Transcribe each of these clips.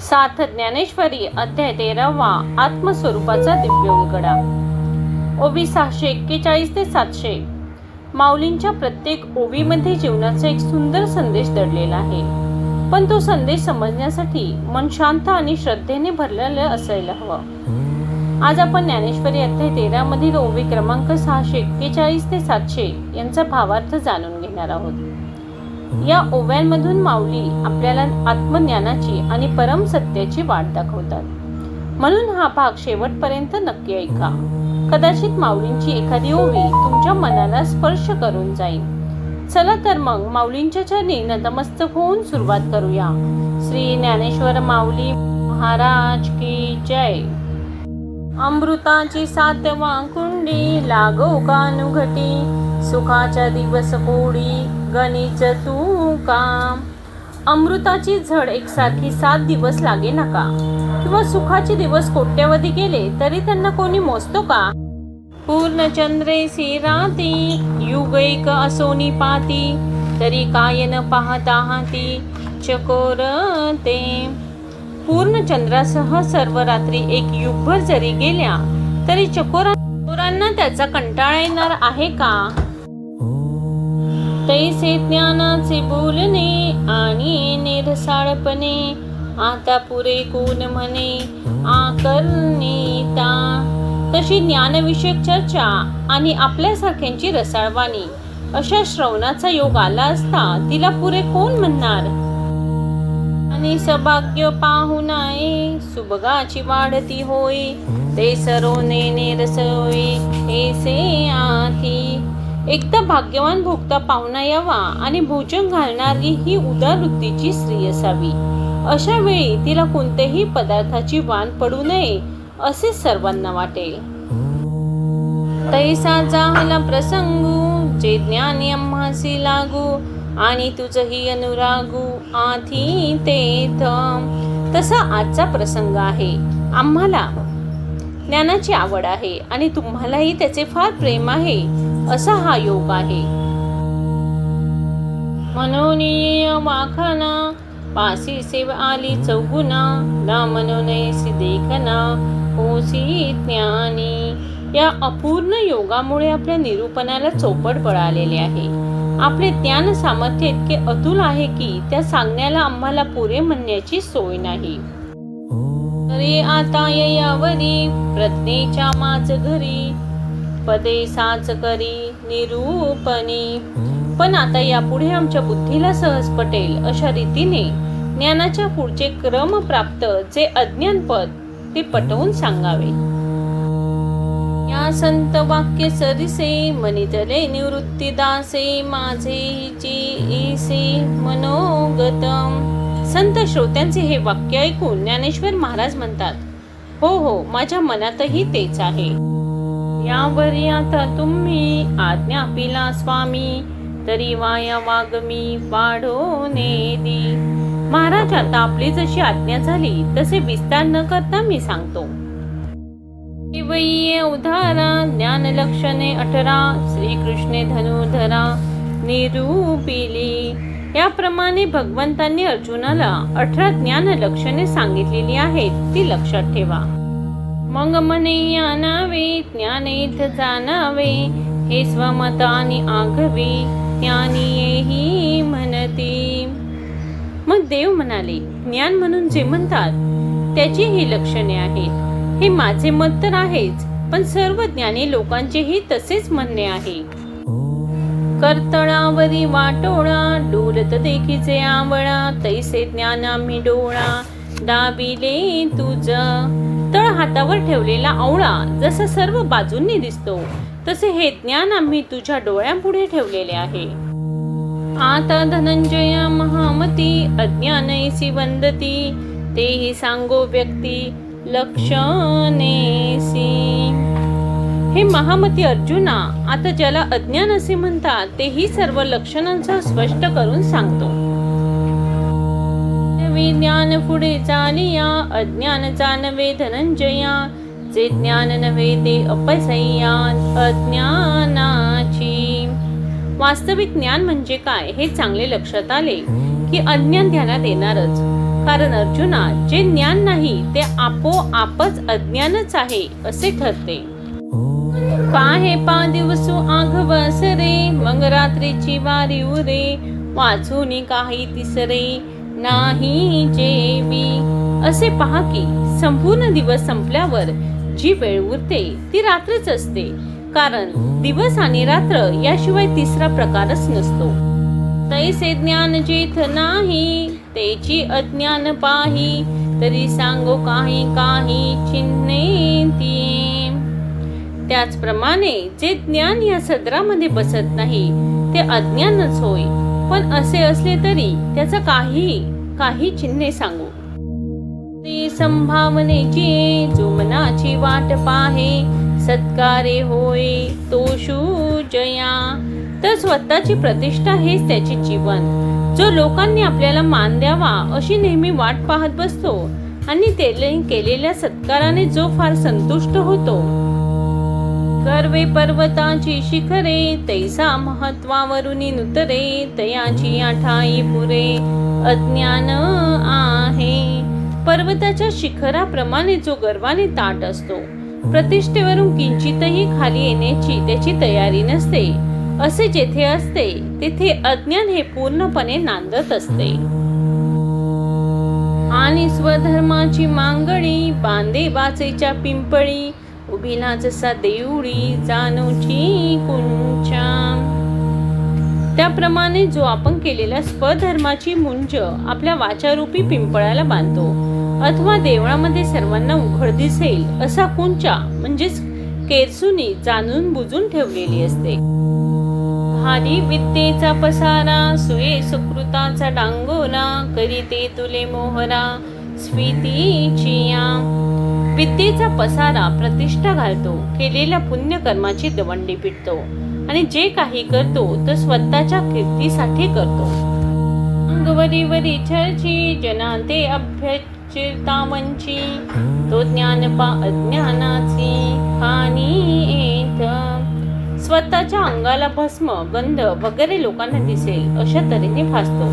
साथ ज्ञानेश्वरी अध्याय 13वा आत्मस्वरूपाचा दिव्य उलगडा. ओवी 641 ते 700. माऊलींच्या प्रत्येक ओवीमध्ये जीवनाचा एक सुंदर संदेश दडलेला आहे, पण तो संदेश समजण्यासाठी मन शांत आणि श्रद्धेने भरलेलं असायला हवं. आज आपण ज्ञानेश्वरी अध्याय 13 मधील ओवी क्रमांक 641 ते 700 यांचा भावार्थ जाणून घेणार आहोत. या ओव्यांमधून माऊली आपल्याला आत्मज्ञानाची आणि परम सत्याची वाट दाखवतात, म्हणून हा भाग शेवटपर्यंत नक्की ऐका. कदाचित माऊलींची एखादी ओवी तुमच्या मनाला स्पर्श करून जाईल. चला तर मग माऊलींच्या चरणी नतमस्तक होऊन सुरुवात करूया. श्री ज्ञानेश्वर माऊली महाराज की जय. अमृताची 7वा कुंडी लागो कानुघटी, सुखाच्या दिवस कोडी गणित तू काम. अमृताची झड एकसारखी 7 दिवस लागे नका, किंवा सुखाचे दिवस कोट्यवधी गेले तरी त्यांना कोणी मोजतो का? पूर्ण चंद्रेसी राती युगैक असोनी पाती, तरी काय न पाहता हाती चकोर ते. पूर्ण चंद्रासह सर्व रात्री एक युगभर जरी गेल्या तरी चकोरांना त्याचा कंटाळा येणार आहे का? तैसे ज्ञानाचे बोलणे आणि निरसाळपणे, आता पुरे कोण म्हणे आकर्णिता. तशी ज्ञानविषयक चर्चा आणि आपल्यासारख्यांची रसाळवाणी अशा श्रवणाचा योग आला असता तिला पुरे कोण म्हणणार? आणि सभाग्य पाहू नये सुभगाची वाढती होय, ते सरोने निरसोय ऐसे आधी. एकदा भाग्यवान भोगता पाहुणा यावा आणि भोजन घालणारी ही उदार वृत्तीची स्त्री असावी. अशा वेळी तिला कोणत्याही पदार्थाची वाण पडू नये असे सर्वांना वाटेल. तैसा जाहला प्रसंगू जे ज्ञानी आम्हासी लागू, आणि तुझही अनुरागू आधी ते थम. तसा आजचा प्रसंग आहे. आम्हाला ज्ञानाची आवड आहे आणि तुम्हालाही त्याचे फार प्रेम आहे, असा हा योग आहे. मनोनीय वाखना पासी सेव आली चौगुना, ना मनोनयसी देखना होसी ज्ञानी. या अपूर्ण योगामुळे आपल्या निरूपणाला चौपट बळ आलेले आहे. आपले ज्ञान सामर्थ्य इतके अतुल आहे की त्या सांगण्याला आम्हाला पुरे म्हणण्याची सोय नाही. तरी आता यावरी प्रज्ञेच्या माझ घरी, पदे साच करी निरूपणी. पण आता यापुढे आमच्या बुद्धीला सहज पटेल अशा रीतीने ज्ञानाच्या पुढचे क्रम प्राप्त जे अज्ञानपद ते पटवून सांगावे. या संत वाक्य सरिसे मनितले निवृत्ती दासे, माझे ईसे मनोगतम. संत श्रोत्यांचे हे वाक्य ऐकून ज्ञानेश्वर महाराज म्हणतात, हो हो, माझ्या मनातही तेच आहे. यावरी आता तुम्ही आज्ञा पिला स्वामी, तरी वाया वागमी वाढो नेदी. महाराज, आता आपली जशी आज्ञा झाली तसे विस्तार न करता मी सांगतो. वैये उधारा ज्ञान लक्षणे 18, श्रीकृष्णे धनुर्धरा निरूपिली. याप्रमाणे भगवंतांनी अर्जुनाला 18 ज्ञान लक्षणे सांगितलेली आहेत, ती लक्षात ठेवा. मग म्हणे आणावे ज्ञानेथ जाणावे, हे स्वमतानी आघवी ज्ञानी येही म्हणती. मग देव म्हणाले, ज्ञान म्हणून जे म्हणतात त्याची ही लक्षणे आहेत. हे माझे मत तर आहेच, पण सर्व ज्ञानी लोकांचेही तसेच म्हणणे आहे. करतळावरी वाटोळा डोलत देखीचे आवळा, तैसे ज्ञान आम्ही डोळा दाबिले तुझ. तळ हातावर ठेवलेला आवळा जसा सर्व बाजूंनी दिसतो, तसे हे ज्ञान आम्ही तुझ्या डोळ्यांपुढे ठेवलेले आहे. आता धनंजया महामती अज्ञानैसी वंदती, तेही सांगो व्यक्ती लक्षणेसी. हे महामती अर्जुना, आता ज्याला अज्ञान असे म्हणतात तेही सर्व लक्षणांचा स्पष्ट करून सांगतो. ज्ञान पुढे चालिया अज्ञान जाणवे धनंजया, जे ज्ञान नव्हे ते अपसय्या अज्ञानाची. वास्तविक ज्ञान म्हणजे काय हे चांगले लक्षात आले की अज्ञान ध्यानात येणारच, कारण अर्जुना, जे ज्ञान नाही ते आपोआपच अज्ञानच आहे असे ठरते. पाहे पा दिवसू आघव असरे, मग रात्रीची वारी उरे, वाचून काही तिसरे नाही जेवी. असे पहा की संपूर्ण दिवस संपल्यावर जी वेळ उरते ती रात्रच असते, कारण दिवस आणि रात्र याशिवाय तिसरा प्रकारच नसतो. तैसे ज्ञान जेथ नाही, तेची अज्ञान पाही, तरी सांगो काही काही चिन्हे ती. त्याचप्रमाणे जे ज्ञान या सदरामध्ये बसत नाही ते अज्ञानच होय. पण असे असले तरी त्याचा काही चिन्हे सांगू. संभावनेची जो मनाची वाट पाहे, सत्कारे होय तो जया. तर स्वतःची प्रतिष्ठा हेच त्याचे जीवन. जो लोकांनी आपल्याला मान द्यावा अशी नेहमी वाट पाहत बसतो आणि केलेल्या सत्काराने जो फार संतुष्ट होतो. गर्वे पर्वताची शिखरे, तैसा महत्वावरुनी नुतरे, तयाची आठाई पुरे अज्ञान आहे. पर्वताच्या शिखराप्रमाणे जो गर्वाने ताट असतो, प्रतिष्ठेवरून किंचितही खाली येण्याची त्याची तयारी नसते, असे जेथे असते तेथे अज्ञान हे पूर्णपणे नांदत असते. आणि स्वधर्माची मांगडी, बांधे वाचेच्या पिंपळी, उभिला जसा देऊळी जाणूची कुंचा. त्याप्रमाणे जो आपण केलेल्या स्वधर्माची मुंज आपल्या वाचारूपी पिंपळाला बांधतो, अथवा देवळामध्ये सर्वांना उघड दिसेल असा कुंचा म्हणजेच केरसुनी जाणून बुजून ठेवलेली असते. भारी विद्येचा पसारा, सुये सुकृताचा डांगोरा, करीते तुले मोहरा स्फीतीचिया. विद्येचा पसारा प्रतिष्ठा घालतो, केलेल्या पुण्यकर्माची दवंडी पिटतो आणि जे काही करतो तो स्वतःच्या कीर्तीसाठी करतो. अंगवरी चर्ची, जनाते अभ्यचितावंची, तो ज्ञान पा अज्ञानाची हानी येत. स्वतःच्या अंगाला भस्म, गंध वगैरे लोकांना दिसेल अशा तऱ्हेने फासतो.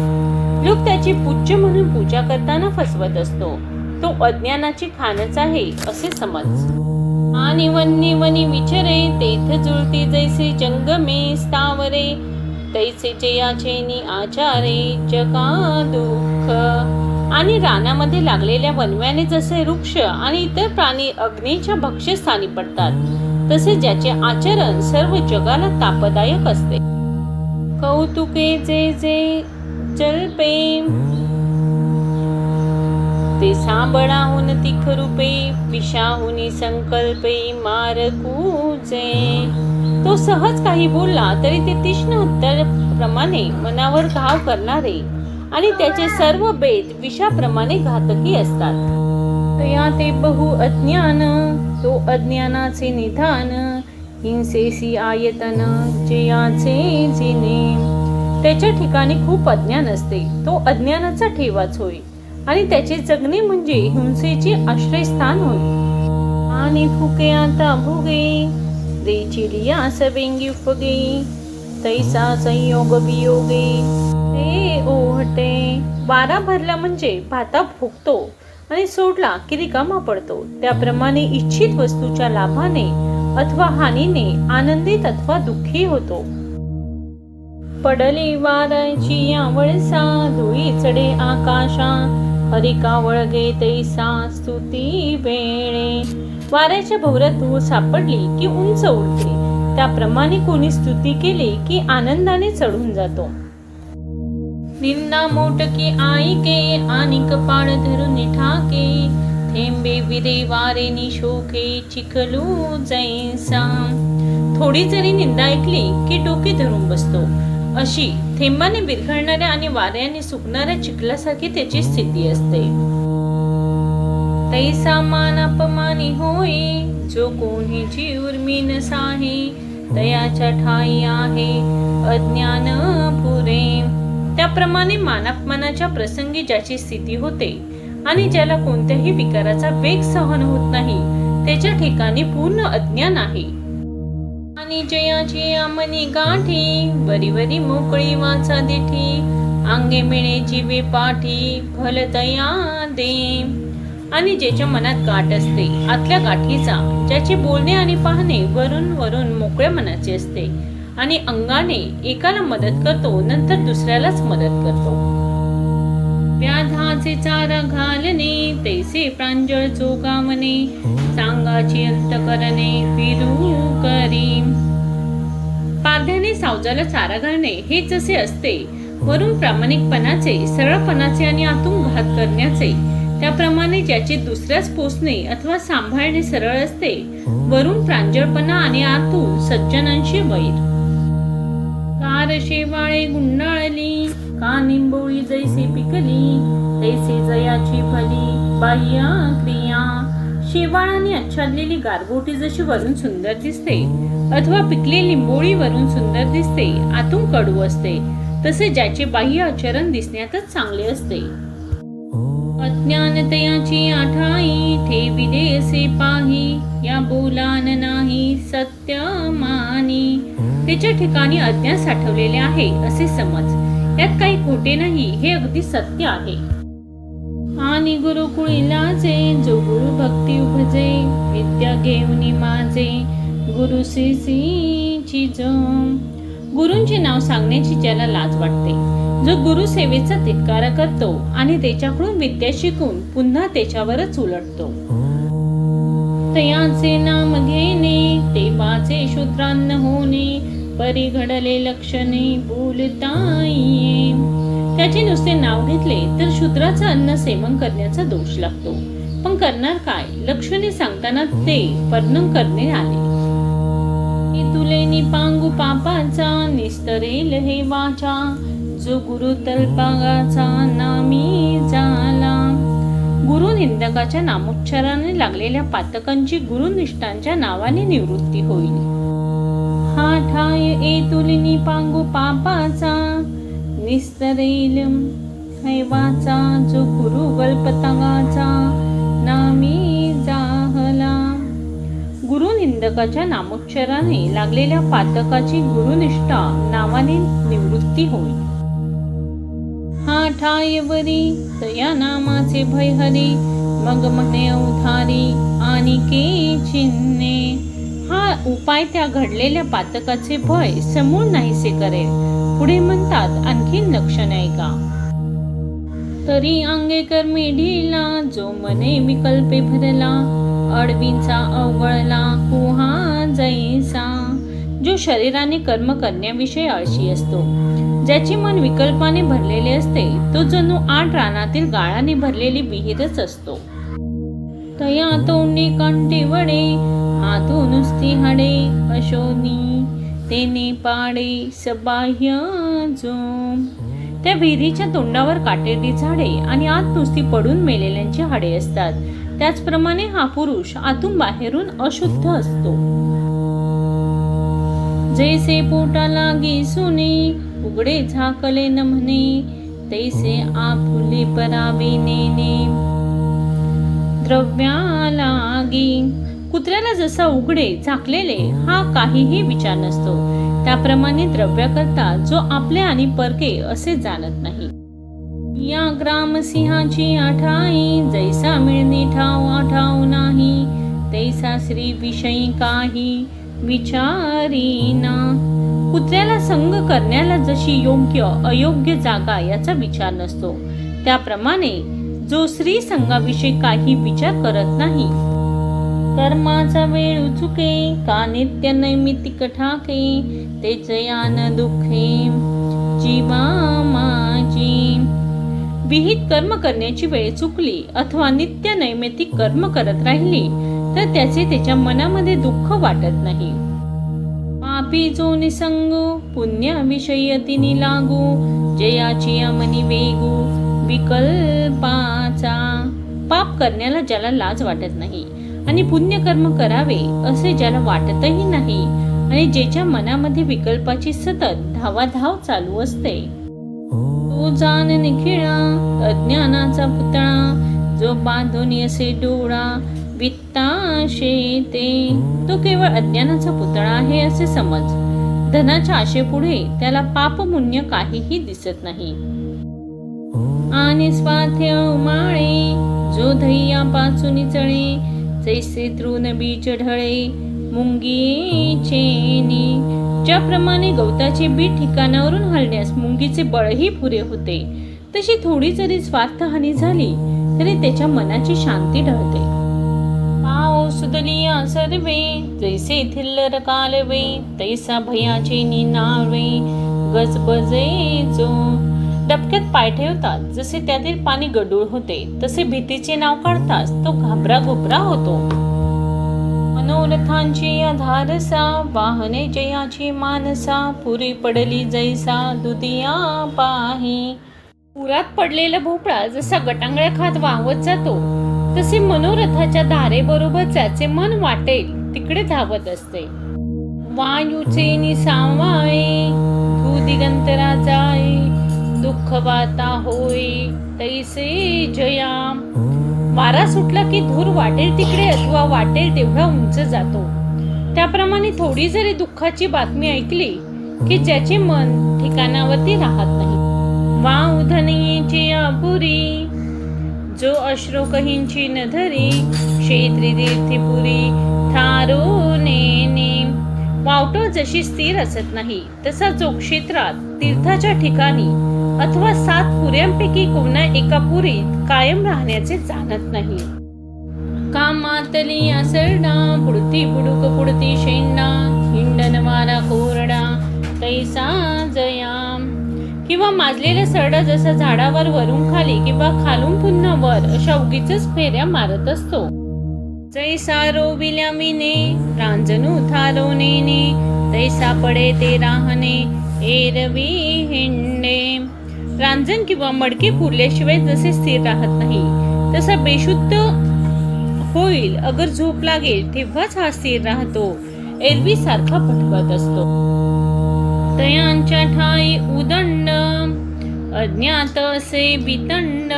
लोक त्याची पूज्य म्हणून पूजा करताना फसवत असतो. तो अज्ञानाची खानच आहे असे समज. आणि वन्नी वनी विचरे, तेथ जुळती जैसे जंगमे स्थावरे, तैसे जयाचेनी आचारे जगा दुःख. आणि रानामध्ये लागलेल्या वनव्याने जसे वृक्ष आणि इतर प्राणी अग्नीच्या भक्ष्यस्थानी पडतात, तसे ज्याचे आचरण सर्व जगाला तापदायक असते. कौतुके जे जे जल्पे, ते सांबळाहून तिख रूपे, विषाहुनी संकल्पे मारकूचे. तो सहज काही बोलला तरी ते तीक्ष्ण उत्तराप्रमाणे मनावर घाव करणारे आणि त्याचे सर्व बेत विषाप्रमाणे घातकी असतात. तया ते बहु अज्ञान, तो अज्ञानाचे निधान, हिंसेसी आयतन जयाचे जिने. त्याच्या ठिकाणी खूप अज्ञान असते, तो अज्ञानाचा ठेवाच होय आणि त्याचे जगणे म्हणजे हिंसेचे आश्रयस्थान होय. आणि फुके आता भुगे, रेचिलिया सवेंगी फुगे, तैसा संयोग वियोगे ते ओहटे. वारा भरला म्हणजे भाता फुगतो आणि सोडला की रिकामा पडतो. त्याप्रमाणे इच्छित वस्तूच्या लाभाने अथवा हानीने आनंदित अथवा दुःखी होतो. पडली वाराची आवळसा, धुळी चढे आकाशा, हरिका वळगे तैसा स्तुती वेळे. वाऱ्याच्या भोवऱ्यात धूळ सापडली की उंच उडते, त्याप्रमाणे कोणी स्तुती केली की आनंदाने चढून जातो. निंदा मोटकी आईके, आणि कपाळ धरून ठाके, थेंबे विरे वारे निशोके चिखलू जैसा. थोडी जरी निंदा ऐकली की डोके धरून बसतो, अशी थेंबाने विरघळणाऱ्या आणि वाऱ्याने सुकणाऱ्या चिखलासारखी त्याची स्थिती असते. तैसा मान अपमानी होई, जो कोणीची उर्मी नसाहे, तयाच्या ठाई आहे अज्ञान पुरे. त्याप्रमाणे मानापमानाच्या प्रसंगी ज्याची स्थिती होते आणि ज्याला कोणत्याही विकाराचा वेग सहन होत नाही, त्याच्या ठिकाणी पूर्ण अज्ञान आहे. आणि जयाची आमनी गाठी, वरी वरी मोकळी वाचा देठी, अंगे मिळे जीवे पाठी फलतया दे. आणि ज्याच्या मनात गाठ असते आतल्या गाठीचा, ज्याचे बोलणे आणि पाहणे वरून वरून मोकळ्या मनाचे असते आणि अंगाने एकाला मदत करतो नंतर दुसऱ्यालाच मदत करतो. व्याधाचे चारा घालणे तैसे प्रांजळ चोगावणे, सांगाची अंत करणे फिरू करी. पारध्याने सावजाला चारा घालणे हे जसे असते वरून प्रामाणिकपणाचे, सरळपणाचे आणि आतून घात करण्याचे, त्याप्रमाणे ज्याचे दुसऱ्यास पोसणे अथवा सांभाळणे सरळ असते वरून प्रांजळपणा आणि आतून सज्जनांशी वैर. कार शेवाळे गुंडाळली का निंबोळी जैसे पिकली, तैसे जयाची भली बाह्य क्रिया. शेवाळाने आच्छादलेली गारगोटी जशी वरून सुंदर दिसते अथवा पिकलेली लिंबोळी वरून सुंदर दिसते आतून कडू असते, तसे ज्याचे बाह्य आचरण दिसण्यातच चांगले असते. अज्ञानतयाची आठाई ठेविले असे पाही, या बोलान नाही सत्य मानी. त्याच्या ठिकाणी अज्ञान साठवलेले आहे असे समज, यात काही खोटे नाही हे अगदी सत्य आहे. आणि गुरुकुळी लाजे जो गुरु भक्ती उपजे, विद्या घेऊनी माझे गुरु श्री जो. गुरूंचे नाव सांगण्याची ज्याला लाज वाटते, जो गुरु सेवेचा धिक्कार करतो आणि त्याच्याकडून विद्या शिकून पुन्हा त्याच्यावरच उलटतो. तयाचे नाम घेणे तेव्हाचे शूद्रान्न होणे, परी घडले लक्षणे बोलता येई. त्याचे नुसते नाव घेतले तर शूद्राचं अन्न सेवन करण्याचा दोष लागतो, पण करणार काय, लक्षणे सांगताना ते वर्णन करणे आले. तुले निपांगू पापाचा निस्तरेल हे वाचा, जो गुरु तल्पागाचा नामी झाला. गुरु निंदकाच्या नामोच्चाराने लागलेल्या पातकांची गुरुनिष्ठांच्या नावाने निवृत्ती होईल. हा ठाय ए तुले निपांगू पापाचा निस्तरेल हे वाचा, जो गुरु गल्पतागाचा नामी जाहला. गुरु निंदकाच्या नामोच्चाराने लागलेल्या पातकाची गुरुनिष्ठा नावाने निवृत्ती होईल. हा ठायवरी तया नामाचे भय हरी, मग म्हणे उधारी आणि के चिन्हे. हा उपाय त्या घडलेल्या पातकाचे भय समूळ नाहीसे करेल. पुढे म्हणतात आणखीन लक्षण आहे का. तरी अंगे कर्मी ढिला, जो मने विकल्पे भरला, अडवींचा अवगळला कुहा जैसा. जो शरीराने कर्म करण्याविषयी आळशी असतो, ज्याचे मन विकल्पाने भरलेले असते, तो जणू 8 रानातील गाळाने भरलेली विहीरच असतो. तया तोंडी कांटे वडे, हातू नुसती हाडे अशोनी, तेने पाडे सबाह्य जो. त्या विहिरीच्या तोंडावर काटेरी झाडे आणि आत नुसती पडून मेलेल्यांची हाडे असतात, त्याचप्रमाणे हा पुरुष आतून बाहेरून अशुद्ध असतो. जैसे पोटा लागी सुने, उघडे झाकले न म्हणे, तैसे आपुले परावे नेने. द्रव्या लागी, कुत्र्याला जसा उघडे झाकलेले हा काहीही विचार नसतो, त्याप्रमाणे द्रव्याकरता जो आपले आणि परके असे जाणत नाही. या ग्रामसिंहाची आठाई, जैसा मिळणे ठाव आठाव नाही, तैसा श्री विषयी काही विचारीना. कुत्र्याला संग करण्याला जशी योग्य अयोग्य जागा याचा विचार नसतो, त्याप्रमाणे जो श्री संघाविषयी काही विचार करत नाही. कर्माचा वेळ चुके का नित्य नैमित्तिक ठाके, ते जयान दुःखे जीवा माझी. विहित कर्म करण्याची वेळ चुकली अथवा नित्य नैमित्तिक कर्म करत राहिली तर त्याचे त्याच्या मनामध्ये दुःख वाटत नाही. पापी जो निसंग पुण्याविषयी अतिनी लागू, जयाची अमनी वेगू विकल्पाचा. पाप करण्याला ज्याला लाज वाटत नाही आणि पुण्यकर्म करावे असे ज्याला वाटतही नाही आणि ज्याच्या मनामध्ये विकल्पाची सतत धावाधाव चालू असते, तो जाण निखिळा अज्ञानाचा पुतळा, जो बांधून असे डोळा वित्ताशे ते. तो केवळ अज्ञानाचा पुतळा आहे असे समज. धनाच्या आशेपुढे त्याला पाप पुण्य काहीही दिसत नाही. आणि स्वार्थ्य उमाळे जो धैया पाचून चळे जैसे तृण बीज ढळे मुंगीचे ज्याप्रमाणे गवताचे बी ठिकाणावरून हलण्यास मुंगीचे बळही पुरे होते तशी थोडी जरी स्वार्थहानी झाली तरी त्याच्या मनाची शांती ढळते. पाव सुदलिया सर्वे जैसे थिल्लर कालवे तैसा भयाचे निनावे गजबजे जो डबक्यात पाय ठेवतात जसे त्यातील पाणी गडूळ होते तसे भीतीचे नाव काढताच तो घाबरा घोबरा होतो. मनोरथांची धारसा वाहने जयाची मानसा पुरी पडली जैसा दुधिया पाही. पुरात पडलेला भोपळा जसा गटांगळ्या खात वाहवत जातो तसे मनोरथाच्या धारेबरोबर ज्याचे मन वाटेल तिकडे धावत असते. वायूचे निसावाळे दिगंतरा जाय दुःख वाता होय तैसे जया. वारा सुटला की धूर वाटेल तिकडे अथवा वाटेल तेवढा उंच जातो. त्याप्रमाणे थोडी जरी दुःखाची बातमी ऐकली की ज्याचे मन ठिकाणावरती राहत नाही. वा उधनीची अपुरी जो अश्रोकहींची न धरी क्षेत्री तीर्थीपुरी थारो नेने. वावटळ जशी स्थिर असत नाही तसा जो क्षेत्रात तीर्थाच्या ठिकाणी अथवा 7 पुऱ्यांपैकी कोणा एका पुरीत कायम राहण्याचे जाणत नाही. कामातली असरडा पुडती बुडुक पुडती शेंडा हिंडन वारा कोरडा तैसा जया. किंवा माजलेला सरडा जसा झाडावर वरून खाली किंवा खालून पुन्हा वर अशा उगीचच फेऱ्या मारत असतो. जैसा रोविल्या मीने रांजणू थारो नेने तैसा पडे ते राहणे एरवी हिंडे. रांजण किंवा मडके पुरल्याशिवाय जसे स्थिर राहत नाही तसा बेशुद्ध होईल अगर झोप लागेल तेव्हाच हा स्थिर राहतो एरवी सारखा भटकत असतो. तयांच्या ठाई उदंड अज्ञात असे बितंड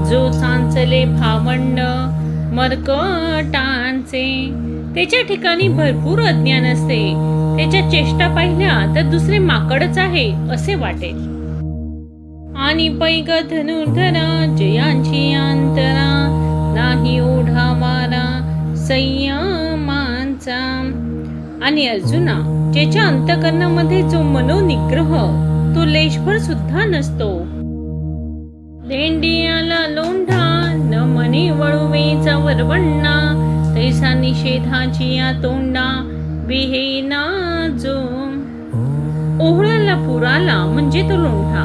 जो चांचले भावंड मरकटांचे. त्याच्या ठिकाणी भरपूर अज्ञान असते. त्याच्या चेष्टा पाहिल्या तर दुसरे माकडच आहे असे वाटेल. आणि पैग धनुर्धरा जयांची अंतरा नाही ओढा वारा संयमांचा. आणि अर्जुना ज्याच्या अंतकरणामध्ये जो मनोनिग्रह तो लेशभर सुद्धा नसतो. लेंडियाला लोंढा न मनी वळुवेचा वरवण्णा तैसा निषेधाची या तोंडा विहेना जो. ओहळाला पुराला म्हणजे तो लोंढा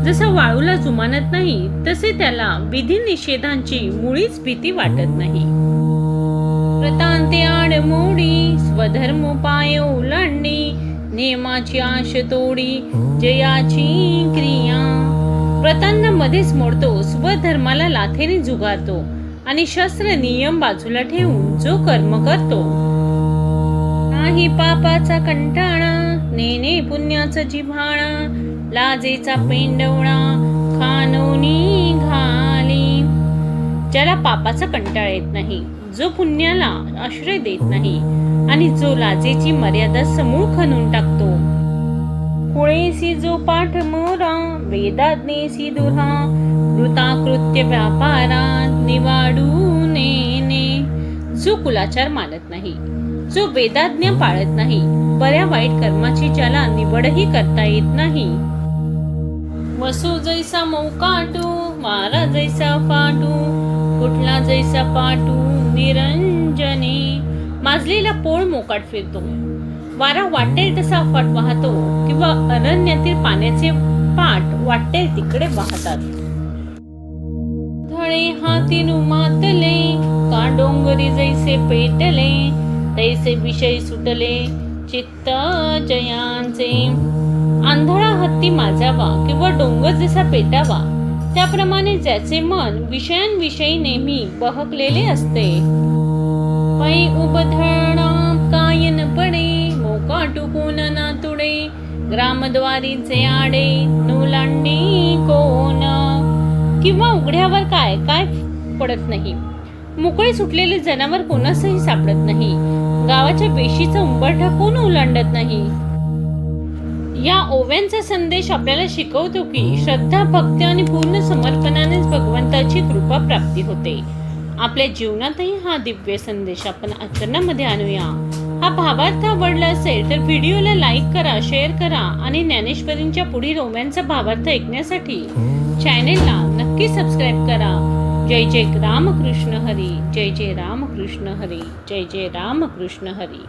जसा वाळूला जुमानत नाही तसे त्याला विधी निषेधांची मुळीच भीती वाटत नाही. व्रतांते आडमोडी स्वधर्म पाय ओलांडी नियमाची आश तोडी जयाची क्रिया. व्रतांना मध्येच मोडतो स्वधर्माला लाथेने जुगारतो आणि शस्त्र नियम बाजूला ठेवून जो कर्म करतो. नाही पापाचा कंटाळा नेने पुण्याचा जिव्हाळा लाजेचा पेंडवळा खानोनी घाली. ज्याला पापाचा कंटाळा येत नाही जो पुण्याला आश्रय देत नाही आणि जो लाजेची मर्यादा समूळ खणून टाकतो. कुळेसी जो पाठ मोरा वेदाज्ञेसी दुरा कृताकृत्य व्यापारा निवाडू नेने. जो कुलाचार मानत नाही जो वेदाज्ञा पाळत नाही बऱ्या वाईट कर्माची ज्याला निवडही करता येत नाही. वसू जैसा मौकाटू वारा जैसा फाटू कुठला जैसा पाटू निरंजने. माजलेला पोळ मोकाट फिरतो. वारा वाटेल तसा फाट वाहतो किंवा अरण्यातील पाण्याचे पाट वाटेल तिकडे वाहतात. धळे हाती मातले का डोंगरी जैसे पेटले तैसे विषय सुटले चित्त जयांचे. आंधळा हत्ती माजावा किंवा डोंगर जसा पेटावा त्याप्रमाणे ज्याचे मन विषयांविषयी नेहमी बहकलेले असते. पै उबधरणा कायन पडे मोका टुकून ना तुडे ग्रामद्वारीचे आडे नुलांडी कोण. किंवा उघड्यावर काय काय पडत नाही. मोकळे सुटलेले जनावर कोणासही सापडत नाही. गावाच्या वेशीचा उंबरठा कोण ओलांडत नाही. या ओव्यांचा संदेश आपल्याला शिकवतो की श्रद्धा, भक्ती आणि पूर्ण समर्पणानेच भगवंताची कृपा प्राप्ती होते. आपल्या जीवनातही हा दिव्य संदेश आपण आचरणामध्ये आणूया. हा भावार्थ आवडला असेल तर व्हिडिओला लाईक करा, शेअर करा आणि ज्ञानेश्वरींच्या पुढील ओव्यांचा भावार्थ ऐकण्यासाठी चॅनेलला नक्की सबस्क्राईब करा. जय जय रामकृष्ण हरी, जय जय रामकृष्ण हरी, जय जय रामकृष्ण हरी.